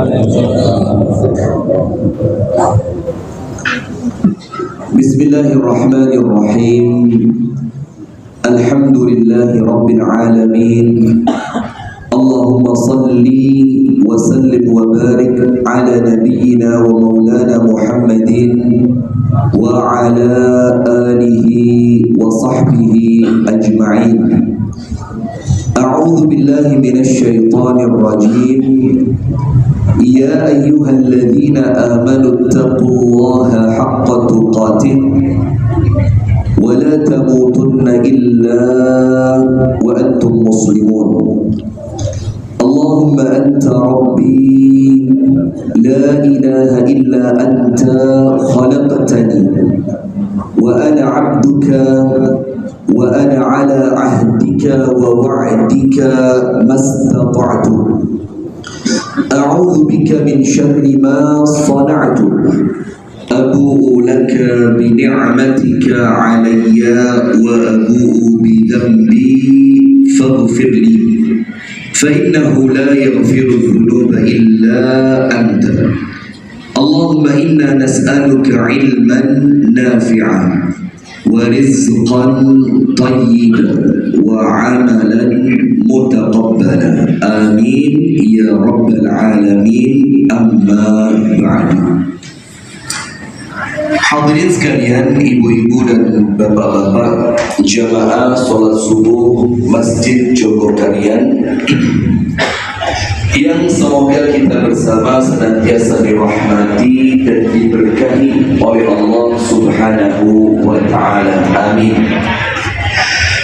Bismillahirrahmanirrahim. Alhamdulillahi Rabbil Alamin. Allahumma salli wa sallim wa barik ala nabiyyina wa maulana Muhammadin wa ala alihi wa sahbihi ajma'in. A'udzu billahi minasy syaithanir rajim. Ya ayyuhalladzina amanu taqullaha haqqa tuqatih wa la tamutunna illa wa antum muslimun. Allahumma anta rabbi la ilaha illa anta khalaqtani wa ana 'abduka wa ana 'ala 'ahdika wa wa'dika mastata'tu. A'udzu bika min syarri ma sana'tu. Abu'u laka bi ni'matika 'alayya wa abu'u bi dhanbi faghfir li. فإنه لا يغفر الذنوب إلا أنت. اللهم إنا نسألك علما نافعا ورزقا طيبا وعملا متقبلا آمين يا رب العالمين. أما بعد. Hadirin sekalian, ibu-ibu dan bapak-bapak jamaah sholat subuh Masjid Jogokarian yang semoga kita bersama senantiasa dirahmati dan diberkahi oleh Allah Subhanahu wa Ta'ala. Amin.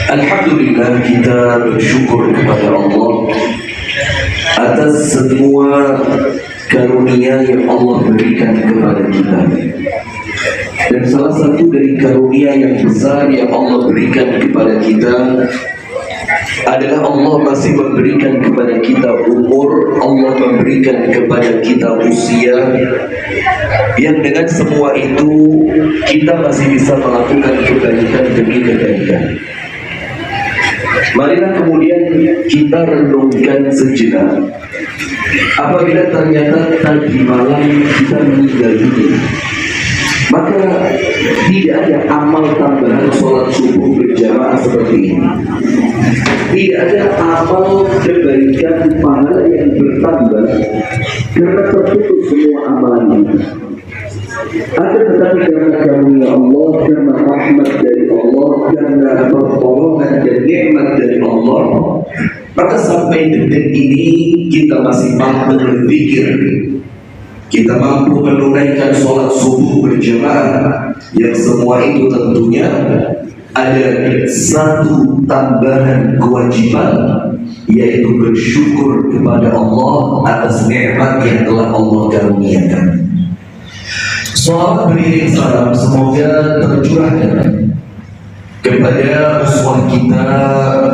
Alhamdulillah, kita bersyukur kepada Allah atas semua karunia yang Allah berikan kepada kita. Dan salah satu dari karunia yang besar yang Allah berikan kepada kita adalah Allah masih memberikan kepada kita umur, Allah memberikan kepada kita usia yang dengan semua itu kita masih bisa melakukan kebaikan demi kebaikan. Marilah kemudian kita renungkan sejenak. Apabila ternyata tadi malam kita meninggal dunia, maka tidak ada amal tambahan sholat subuh berjamaah seperti ini. Tidak ada amal kebaikan pahala yang bertambah karena terputus semua amalan ini. Akan tetapi karena karunia Allah, karena rahmat dari Allah, karena pertolongan dan nikmat dari Allah, maka sampai detik ini kita masih mampu berpikir, kita mampu menunaikan sholat subuh berjamaah, yang semua itu tentunya ada satu tambahan kewajiban, yaitu bersyukur kepada Allah atas nikmat yang telah Allah karuniakan. Shalawat beriring salam semoga tercurahkan kepada uswah kita,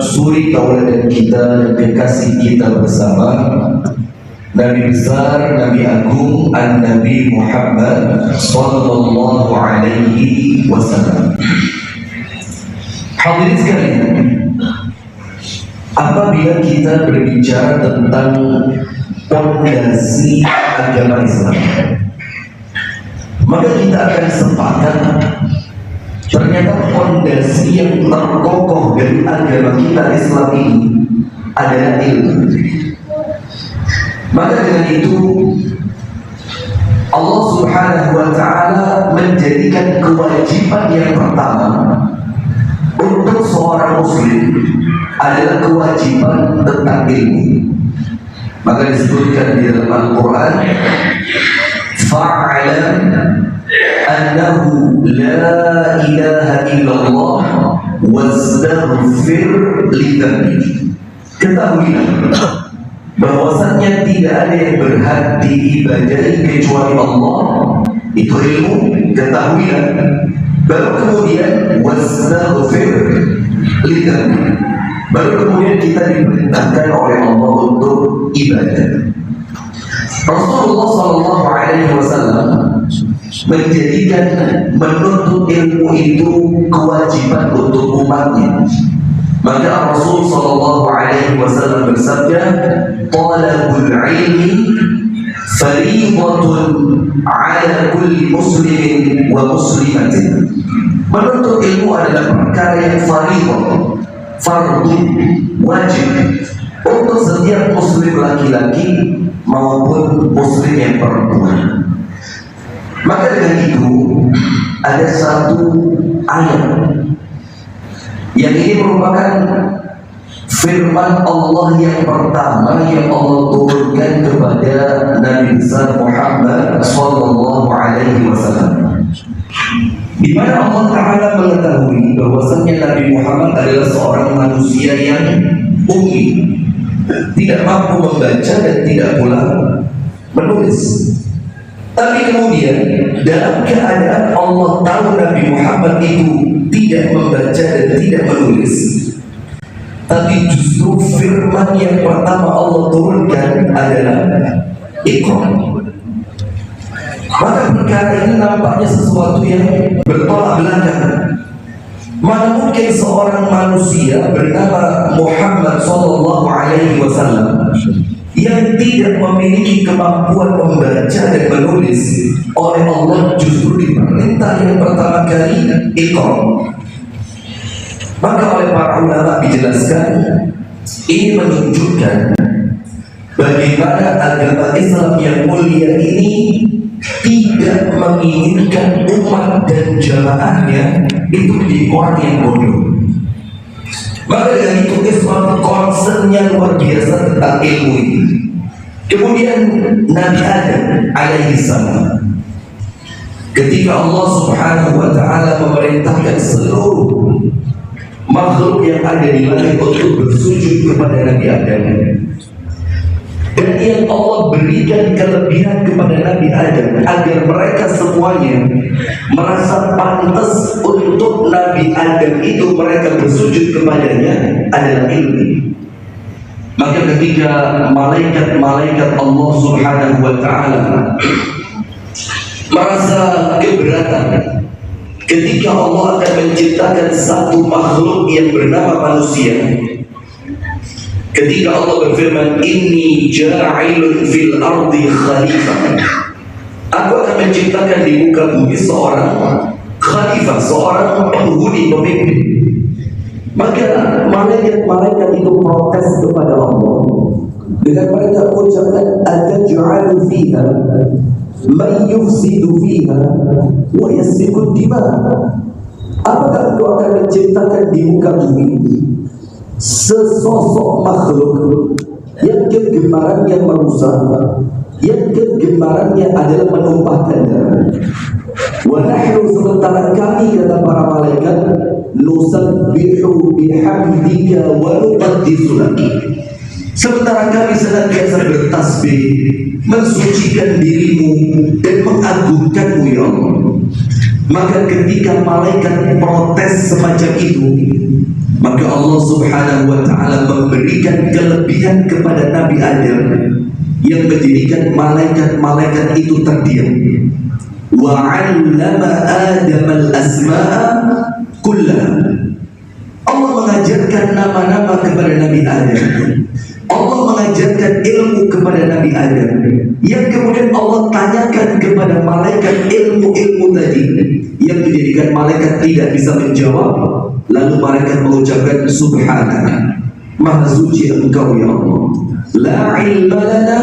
suri tauladan kita dan kekasih kita bersama, Nabi besar, Nabi agung, An-Nabi Muhammad sallallahu alaihi wasallam. Hadirin sekalian, apabila kita berbicara tentang fondasi agama Islam, maka kita akan sepakat ternyata fondasi yang terkokoh dari agama kita Islam ini adalah ilmu. Maka dengan itu Allah Subhanahu wa Ta'ala menjadikan kewajiban yang pertama untuk seorang muslim adalah kewajiban tentang ilmu. Maka disebutkan di dalam Al-Quran, fa'alam annahu la ilaha illallah wastaghfir li dhanbik. Ketahuilah bahwasannya tidak ada yang berhak diibadahi kecuali Allah. Itu ilmu, ketahuilah. Baru kemudian wastaghfir li dhanbik, baru kemudian kita diperintahkan oleh Allah untuk ibadah. Rasulullah Sallallahu Alaihi Wasallam menjadikan menuntut ilmu itu kewajiban untuk umatnya. Maka Rasul Sallallahu Alaihi Wasallam bersabda, "Talabul ilmi fariidatun 'ala kulli muslimin wa muslimatin. Menuntut ilmu adalah perkara yang fardhu, fardu, wajib untuk setiap muslim laki-laki maupun muslim yang perempuan. Maka dengan itu ada satu ayat yang ini merupakan firman Allah yang pertama yang Allah turunkan kepada Nabi besar Muhammad sallallahu alaihi wasallam, di mana Allah Ta'ala mengetahui bahwasanya Nabi Muhammad adalah seorang manusia yang ummi, tidak mampu membaca dan tidak pula menulis. Tapi kemudian dalam keadaan Allah tahu Nabi Muhammad itu tidak membaca dan tidak menulis, tapi justru firman yang pertama Allah turunkan adalah Iqra. Maka perkara ini nampaknya sesuatu yang bertolak belakang. Mana mungkin seorang manusia bernama Muhammad sallallahu alaihi wasallam yang tidak memiliki kemampuan membaca dan menulis, oleh Allah justru diperintah yang pertama kali Iqra. Maka oleh para ulama dijelaskan, ini menunjukkan bagaimana agama Islam yang mulia ini tidak menginginkan umat dan jamaahnya itu menjadi orang yang bodoh. Maka dengan itu Islam concernnya luar biasa tentang ilmu ini. Kemudian Nabi Adam alaihi salam, ketika Allah subhanahu wa ta'ala memerintahkan seluruh makhluk yang ada di langit untuk bersujud kepada Nabi Adam, dan yang Allah berikan kelebihan kepada Nabi Adam agar mereka semuanya merasa pantas untuk Nabi Adam itu mereka bersujud kepadanya adalah ilmu. Maka ketika malaikat-malaikat Allah subhanahu wa ta'ala merasa keberatan ketika Allah akan menciptakan satu makhluk yang bernama manusia, ketika Allah berfirman, inni ja'ilun fil ardi khalifah, aku akan menciptakan di muka bumi seorang khalifah, seorang penghuni, pemimpin. Maka malaikat-malaikat itu protes kepada Allah dengan mereka mengucapkan, ataj'alu fiha man yufsidu fiha wa yasfiku dima. Apakah engkau akan menciptakan di muka bumi sesosok makhluk yang kegemarannya merusak, yang kegemarannya adalah menumpahkan darah? Wa nahnu, sementara kami, kata para malaikat, nusabbihu bihamdika wa nuqaddisu lak, sementara kami senantiasa bertasbih, mensucikan dirimu dan mengagungkanmu ya Allah. Maka ketika malaikat protes semacam itu, maka Allah subhanahu wa ta'ala memberikan kelebihan kepada Nabi Adam yang menjadikan malaikat-malaikat itu terdiam. Wa 'allama Adam al-asma'a kullaha. Allah mengajarkan nama-nama kepada Nabi Adam. Allah mengajarkan ilmu kepada Nabi Adam, yang kemudian Allah tanyakan kepada malaikat ilmu-ilmu tadi, yang menjadikan malaikat tidak bisa menjawab. Lalu malaikat mengucapkan, subhanaka, maha suci engkau ya Allah, la ilma lana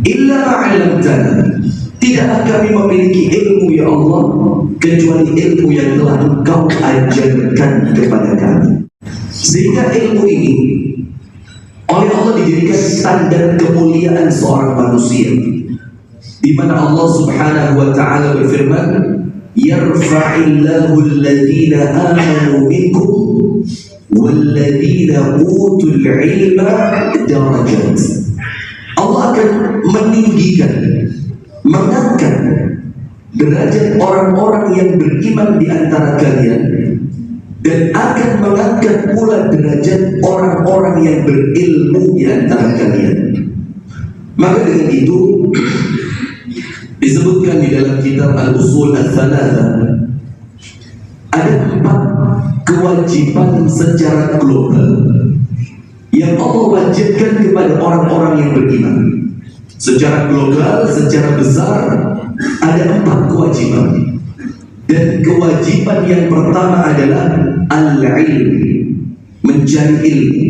illa ma 'allamtana, tidaklah kami memiliki ilmu ya Allah kecuali ilmu yang telah engkau ajarkan kepada kami. Sehingga ilmu ini oleh Allah dijadikan standar kemuliaan seorang manusia, di mana Allah subhanahu wa ta'ala berfirman, yarfa'illahu alladhina amanu minkum walladhina utul ilma darajat. Allah akan meninggikan, mengangkat derajat orang-orang yang beriman di antara kalian, dan akan mengangkat pula derajat orang-orang yang berilmu di antara kalian. Maka dengan itu disebutkan di dalam kitab Al-Usul Al-Thalatha, ada 4 kewajiban secara global yang Allah wajibkan kepada orang-orang yang beriman. Secara global, secara besar, ada 4 kewajiban. Dan kewajiban yang pertama adalah al-ilm, mencari ilmu.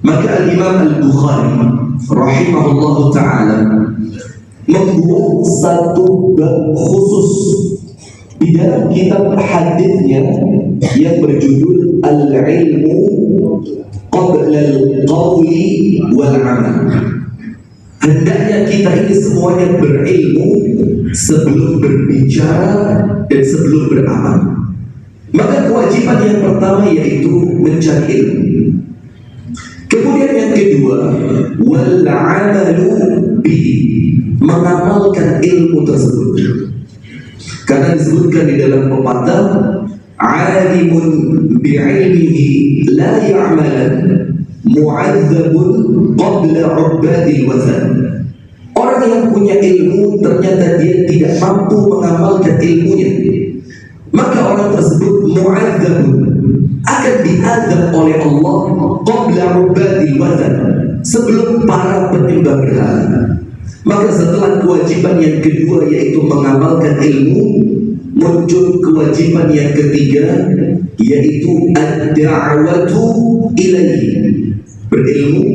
Maka Al-Imam Al-Bukhari rahimahullahu ta'ala membuat satu bab khusus di dalam kitab hadisnya yang berjudul Al-Ilmu Qabla Al-Qawli Wal-Amal. Hendaknya kita ini semuanya berilmu sebelum berbicara dan sebelum beramal. Maka kewajiban yang pertama yaitu mencari ilmu. Kemudian yang kedua, wal-amalu bihi, mengamalkan ilmu tersebut. Karena disebutkan di dalam pepatah, alimun bi'ilmihi la ya'malan mu'adzabun qabla ubadil wazan. Orang yang punya ilmu ternyata dia tidak mampu mengamalkan ilmunya, maka orang tersebut mu'adzabun, akan diazab oleh Allah qabla ubadil wazan, sebelum para penyembah berhala. Maka setelah kewajiban yang kedua yaitu mengamalkan ilmu, muncul kewajiban yang ketiga yaitu ad-da'watu ilaihi, berilmu,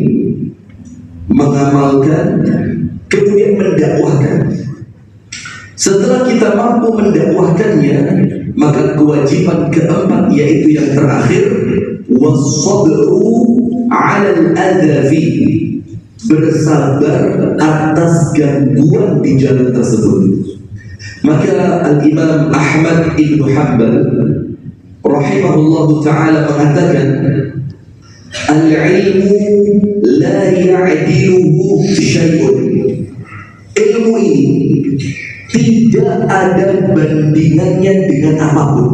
mengamalkan, kemudian mendakwahkan. Setelah kita mampu mendakwahkannya, maka kewajiban keempat yaitu yang terakhir, was-sabru 'alal adzafi, bersabar atas gangguan di jalan tersebut. Maka Al-Imam Ahmad Ibn Hanbal rahimahullahu ta'ala mengatakan, al-ilmu la ya'diluhu syai'un. Ilmu ini tidak ada bandingannya dengan apapun.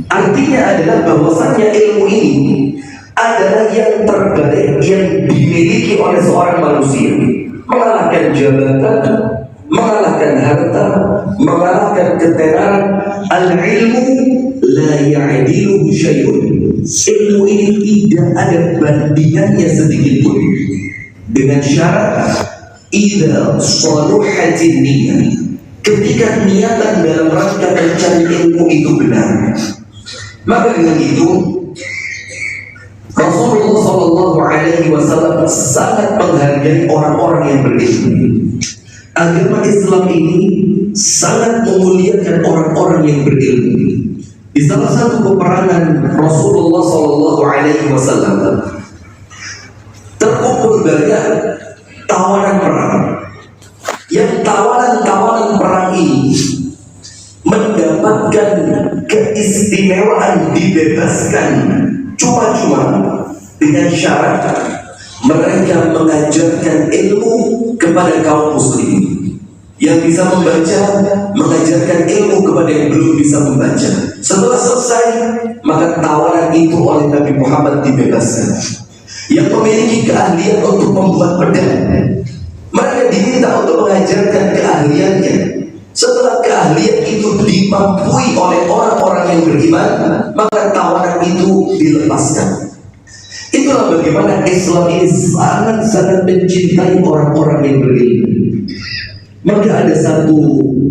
Artinya adalah bahwasannya ilmu ini adalah yang terbaik yang dimiliki oleh seorang manusia, mengalahkan jabatan, mengalahkan harta, mengalahkan ketenaran. Al-ilmu la ya'diluhu syai'un. Ilmu ini tidak ada bandingannya sedikit pun, dengan syarat idza saluhatin niyyah, ketika niatan dalam rangka mencari ilmu itu benar. Maka dengan itu Rasulullah SAW sangat menghargai orang-orang yang berilmu. Agama Islam ini sangat memuliakan orang-orang yang berilmu. Di salah satu peperangan Rasulullah SAW terkumpul banyak tawanan perang. Yang tawanan perang ini mendapatkan keistimewaan dibebaskan cuma-cuma dengan syarat mereka mengajarkan ilmu kepada kaum muslimin. Yang bisa membaca mengajarkan ilmu kepada yang belum bisa membaca. Setelah selesai, maka tawaran itu oleh Nabi Muhammad dibebaskan. Yang memiliki keahlian untuk membuat pedang, mereka diminta untuk mengajarkan keahliannya. Setelah keahlian itu dimampui oleh orang-orang yang beriman, maka tawaran itu dilepaskan. Itulah bagaimana Islam ini sangat-sangat mencintai orang-orang yang berilmu. Maka ada satu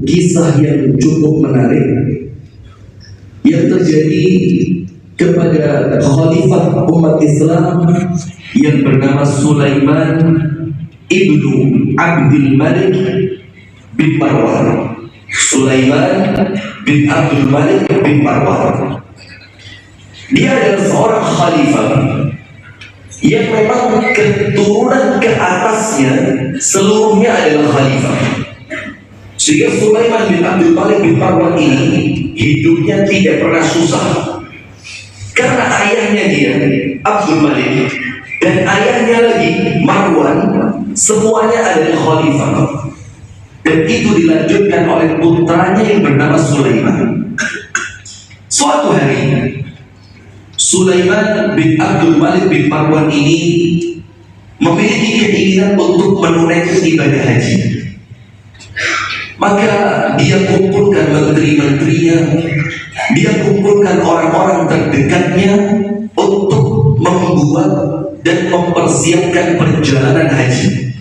kisah yang cukup menarik yang terjadi kepada khalifah umat Islam yang bernama Sulaiman ibnu Abdul Malik bin Marwan. Sulaiman bin Abdul Malik bin Marwan, dia adalah seorang khalifah yang memang keturunan ke atasnya seluruhnya adalah khalifah. Sehingga Sulaiman bin Abdul Malik bin Marwan ini hidupnya tidak pernah susah, karena ayahnya dia Abdul Malik dan ayahnya lagi Marwan semuanya adalah khalifah. Dan itu dilanjutkan oleh putranya yang bernama Sulaiman. Suatu hari Sulaiman bin Abdul Malik bin Marwan ini memiliki keinginan untuk menunaikan ibadah haji. Maka dia kumpulkan menteri-menterinya, dia kumpulkan orang-orang terdekatnya untuk membuat dan mempersiapkan perjalanan haji.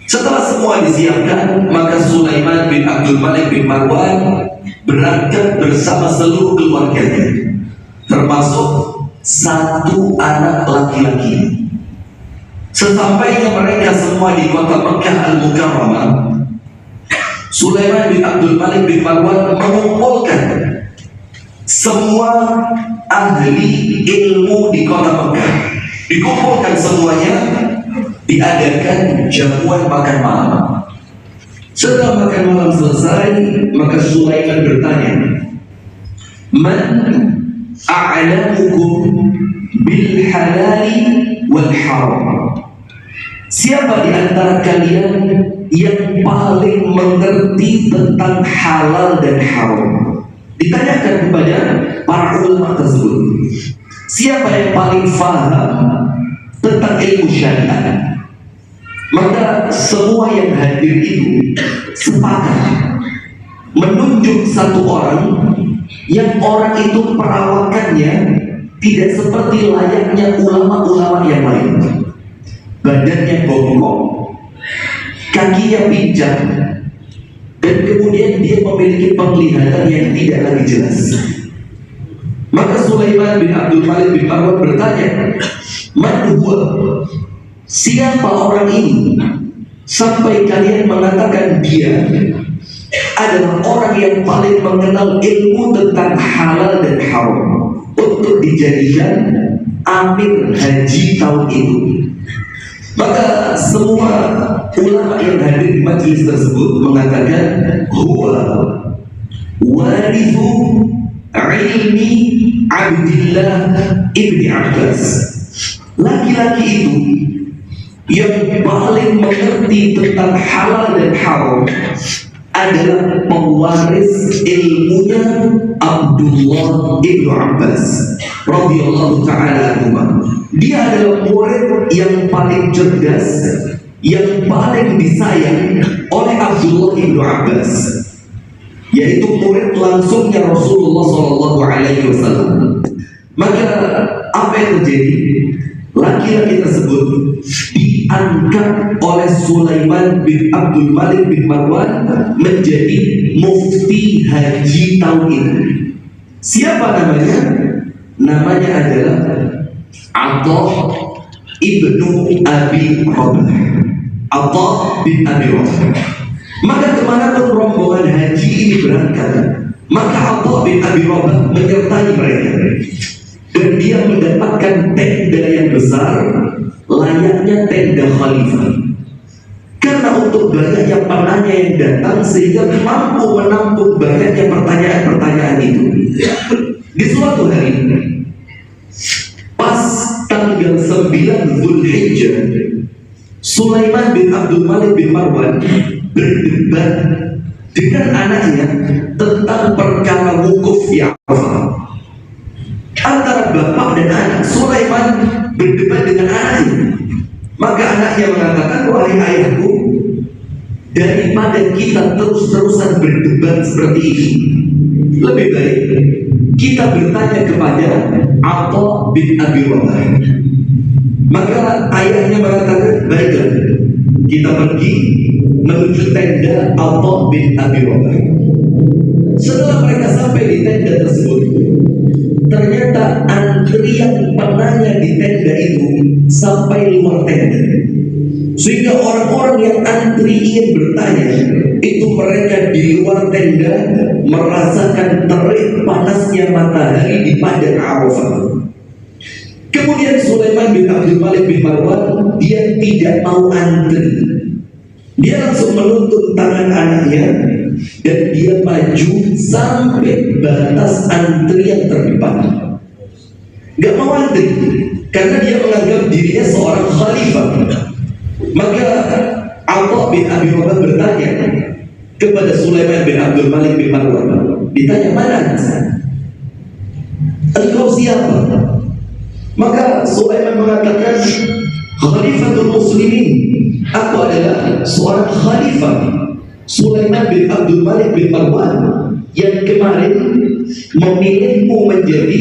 Setelah semua disiapkan, maka Sulaiman bin Abdul Malik bin Marwan berangkat bersama seluruh keluarganya, termasuk satu anak laki-laki. Sesampainya mereka semua di kota Mekah Al-Mukarramah, Sulaiman bin Abdul Malik bin Marwan mengumpulkan semua ahli ilmu di kota Mekah. Dikumpulkan semuanya, diadakan jamuan makan malam. Setelah makan malam selesai, maka Sulaiman bertanya, "Man a'lamukum bil halali wal haram?" Siapa di antara kalian yang paling mengerti tentang halal dan haram? Ditanyakan kepada para ulama tersebut, siapa yang paling faham tentang ilmu syariat? Maka semua yang hadir itu sepakat menunjuk satu orang yang orang itu perawakannya tidak seperti layaknya ulama-ulama yang lain. Badannya bongkok, kakinya pincang, dan kemudian dia memiliki penglihatan yang tidak lagi jelas. Maka Sulaiman bin Abdul Malik bin Marwan bertanya, "Man huwa?" Siapa orang ini sampai kalian mengatakan dia adalah orang yang paling mengenal ilmu tentang halal dan haram untuk dijadikan amir haji tahun itu? Maka semua ulama yang hadir di majelis tersebut mengatakan, "Huwa warithu ilmi Abdillah ibni Abbas." Laki-laki itu yang paling mengerti tentang halal dan haram adalah pewaris ilmunya Abdullah ibnu Abbas radhiyallahu ta'ala anhu. Dia adalah murid yang paling cerdas, yang paling disayang oleh Abdullah ibnu Abbas, yaitu murid langsungnya Rasulullah SAW. Maka apa yang terjadi? Laki-laki tersebut diangkat oleh Sulaiman bin Abdul Malik bin Marwan menjadi mufti haji tahun ini. Siapa namanya? Namanya adalah Atha ibnu Abi Rabah. Atha bin Abi Rabah. Maka kemanapun rombongan haji ini berangkat, maka Atha bin Abi Rabah menyertai mereka. Dan dia mendapatkan tenda yang besar, layaknya tenda khalifah. Karena untuk banyaknya penanya yang datang, sehingga mampu menampung banyaknya pertanyaan-pertanyaan itu. Di suatu hari, pas tanggal 9 Zulhijjah, Sulaiman bin Abdul Malik bin Marwan berdebat dengan anaknya tentang perkara wukuf di Arafah. Antara bapak dan anak, Sulaiman berdebat dengan anaknya. Maka anaknya mengatakan, "Wahai ayahku, daripada kita terus-terusan berdebat seperti ini, lebih baik kita bertanya kepada Atha bin Abi Rabah." Maka ayahnya mengatakan, "Baiklah, kita pergi menuju tenda Atha bin Abi Rabah." Setelah mereka sampai di tenda tersebut, ternyata antrian penanya di tenda itu sampai luar tenda, sehingga orang-orang yang antri ingin bertanya itu mereka di luar tenda merasakan terik panasnya matahari di padang Arafah. Kemudian Sulaiman bin Abdul Malik bin Marwan, dia tidak mau antri. Dia langsung menuntun tangan anaknya dan dia maju sampai batas antrian terdepan. Gak mau antri karena dia menganggap dirinya seorang khalifah. Maka Atha bin Abi Rabah bertanya kepada Sulaiman bin Abdul Malik bin Marwan. Ditanya, "Mana engkau siapa?" Maka Sulaiman mengatakan, "Khalifatul Muslimin, aku adalah seorang khalifah Sulaiman bin Abdul Malik bin Marwan yang kemarin memilihmu menjadi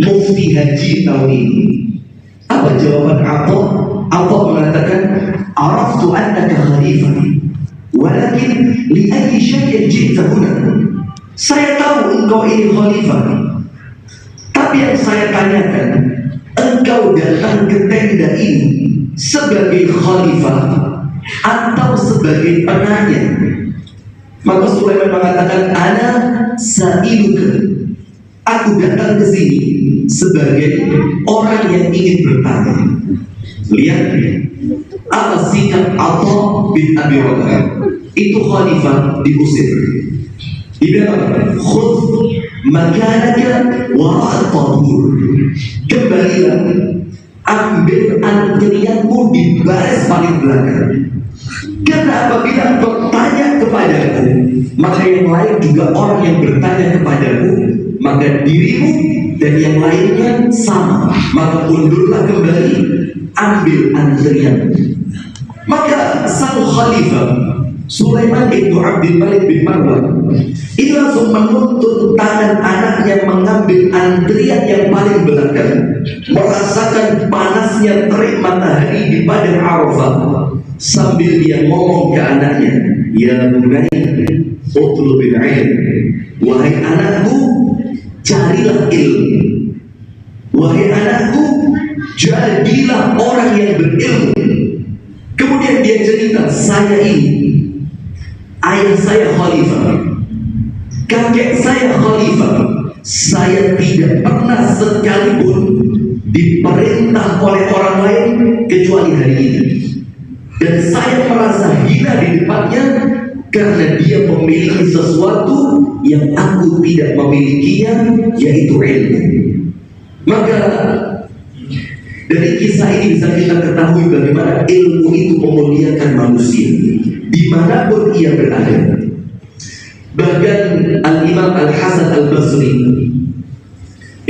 mufti haji tahun ini. Apa jawaban Atha? Atha mengatakan, "Araftu annaka khalifah, walakin li ayyi syai'in ji'ta huna?" Saya tahu engkau ini khalifah, tapi yang saya tanyakan, engkau datang ke tenda ini sebagai khalifah atau sebagai penanya? Maka Sulaiman mengatakan, "Ana sa'iluka." Aku datang ke sini sebagai orang yang ingin bertanya. Lihat apa sikap Atha bin Abi Rabah. Itu khalifah diusir. Dibilang, "Khudh makanaka wara'a tabur." Kembalilah, ambil antrianmu di baris paling belakang. Karena apabila engkau tanya kepadaku, maka yang lain juga orang yang bertanya kepadaku, maka dirimu dan yang lainnya sama. Maka mundurlah kembali, ambil antrian. Maka sang khalifah Sulaiman ibnu Abdul Malik bin Marwan ini langsung menuntun tangan anaknya mengambil antrian yang paling belakang, merasakan panasnya terik matahari di padang Arafah, sambil dia ngomong ke anaknya, "Ya bunai, utlubil ilm." Wahai anakku, carilah ilmu. Wahai anakku, jadilah orang yang berilmu. Kemudian dia cerita, "Saya ini, ayah saya khalifah, kakek saya khalifah, saya tidak pernah sekalipun diperintah oleh orang lain kecuali hari ini. Dan saya merasa hina di depannya karena dia memiliki sesuatu yang aku tidak memilikinya, yaitu ilmu." Maka dari kisah ini bisa kita ketahui bagaimana ilmu itu memuliakan manusia dimanapun ia berada. Bahkan Al-Imam Al-Hasan Al-Basri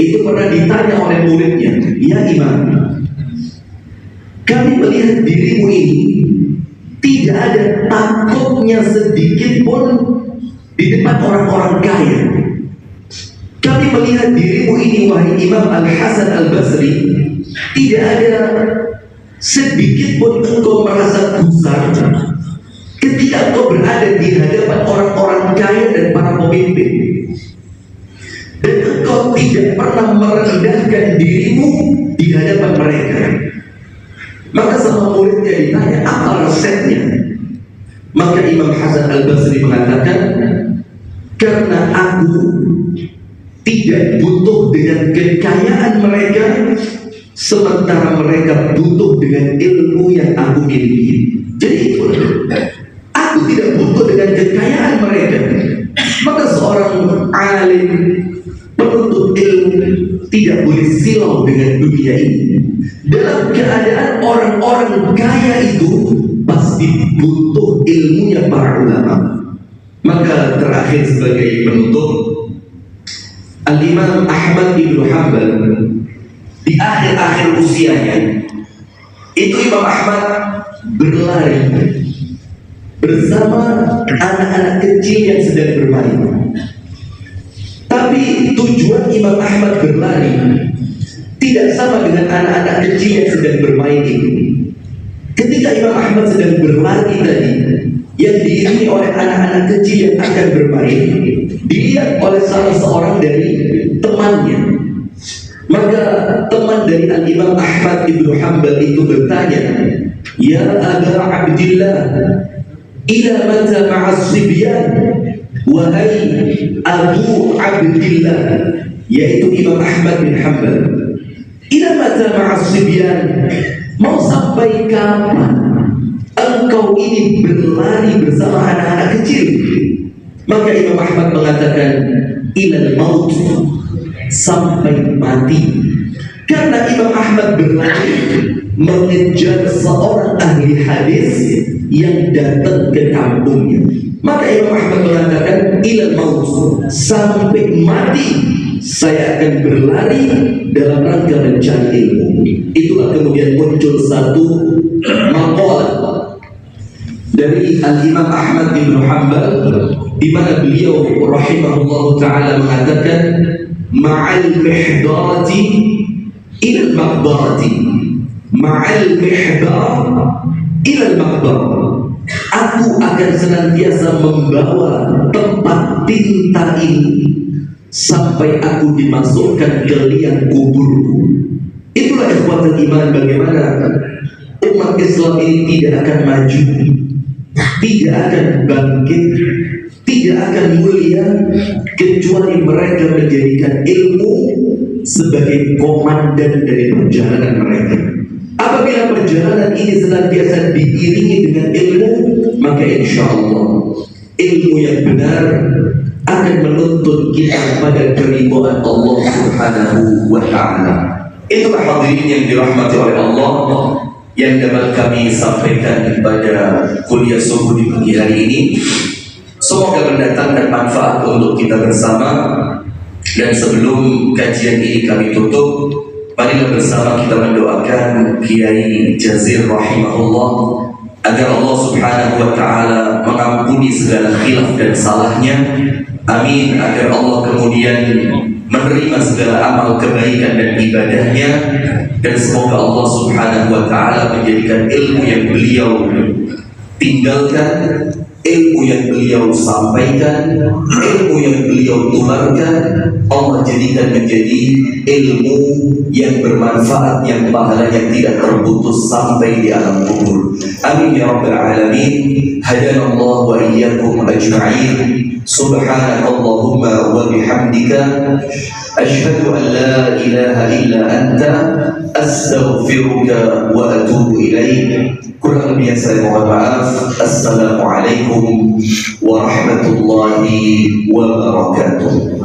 itu pernah ditanya oleh muridnya, "Ya Imam, kami melihat dirimu ini tidak ada takutnya sedikit pun di depan orang-orang kaya. Kami melihat dirimu ini, wahai Imam Al-Hasan Al-Basri, tidak ada sedikit pun engkau merasa gusar ketika engkau berada di hadapan orang-orang kaya dan para pemimpin. Dan engkau tidak pernah merendahkan dirimu di hadapan mereka." Maka sama muridnya ditanya, "Apa resepnya?" Maka Imam Hasan Al-Basri mengatakan, "Karena aku tidak butuh dengan kekayaan mereka, sementara mereka butuh dengan ilmu yang aku miliki." Jadi itu, aku tidak butuh dengan kekayaan mereka. Maka seorang alim, penuntut ilmu, tidak boleh silau dengan dunia ini. Dalam keadaan orang-orang kaya itu pasti butuh ilmunya para ulama. Maka terakhir sebagai penutup, Al-Imam Ahmad bin Hanbal di akhir-akhir usianya itu Imam Ahmad berlari bersama anak-anak kecil yang sedang bermain. Tapi tujuan Imam Ahmad berlari tidak sama dengan anak-anak kecil yang sedang bermain ini. Ketika Imam Ahmad sedang berlari tadi, yang diiringi oleh anak-anak kecil yang akan bermain, dilihat oleh salah seorang dari temannya. Maka teman dari Al-Imam Ahmad ibnu Hanbal itu bertanya, "Ya Aba Abdillah, ila mata ma'as sibyan?" Wahai Abu Abdillah, yaitu Imam Ahmad bin Hanbal, ila mata ma'as sibyan, mau sampai kapan engkau ini berlari bersama anak-anak kecil? Maka Imam Ahmad mengatakan, ilal maut, sampai mati. Karena Imam Ahmad berlari mengejar seorang ahli hadis yang datang ke kampungnya. Maka Imam Ahmad mengatakan, ilal maut, sampai mati saya akan berlari dalam rangka mencari ilmu. Itulah kemudian muncul satu maqalah dari Al-Imam Ahmad bin Hanbal, di mana beliau rahimahullah taala mengatakan, ma'al mihdati ilal maqbarati, ma'al mihbar ilal maqbar. Aku akan senantiasa membawa tempat tinta ini sampai aku dimasukkan ke liang kuburku. Itulah ikhwatul iman, bagaimana umat Islam ini tidak akan maju, tidak akan bangkit, tidak akan mulia kecuali mereka menjadikan ilmu sebagai komandan dari perjalanan mereka. Apabila perjalanan ini senantiasa diiringi dengan ilmu, maka insya Allah ilmu yang benar akan menuntun kita pada keridhaan Allah Subhanahu wa Ta'ala. Itulah hadirin yang dirahmati oleh Allah yang dapat kami sampaikan pada kuliah subuh di pagi hari ini. Semoga mendatangkan manfaat untuk kita bersama. Dan sebelum kajian ini kami tutup, marilah bersama kita mendoakan Kiai Jazir rahimahullah agar Allah Subhanahu wa Ta'ala mengampuni segala khilaf dan salahnya. Amin. Agar Allah kemudian menerima segala amal kebaikan dan ibadahnya, dan semoga Allah Subhanahu wa Ta'ala menjadikan ilmu yang beliau tinggalkan, ilmu yang beliau sampaikan, ilmu yang beliau tularkan, Allah jadikan menjadi ilmu yang bermanfaat, yang pahalanya tidak terputus sampai di alam kubur. Amin ya rabbal alamin. Hadanallahu wa iyyakum ajma'in. Subhanakallahumma wa bihamdika asyhadu an la ilaha illa anta astaghfiruka wa atubu ilaik. Kurang lebih saya mohon maaf. Assalamualaikum warahmatullahi wabarakatuh.